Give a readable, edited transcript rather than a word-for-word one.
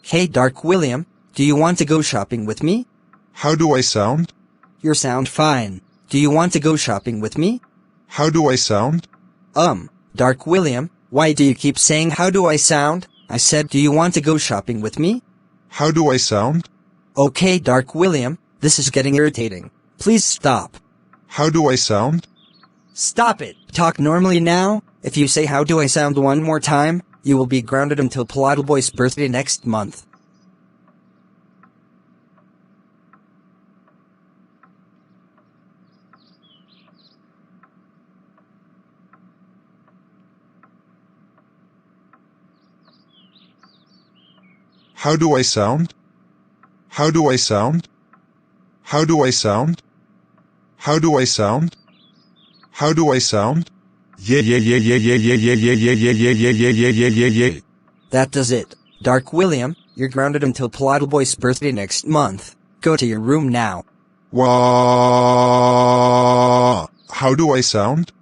Hey Dark William, do you want to go shopping with me? How do I sound? You sound fine. Do you want to go shopping with me? How do I sound? Dark William, why do you keep saying how do I sound? I said do you want to go shopping with me? How do I sound? Okay Dark William, this is getting irritating. Please stop. How do I sound? Stop it. Talk normally now. If you say how do I sound one more time, you will be grounded until Paladboy's birthday next month. How do I sound? How do I sound? How do I sound? How do I sound? How do I sound? Yeah. That does it. Dark William, you're grounded until Paladboy's birthday next month. Go to your room now. Wah. How do I sound?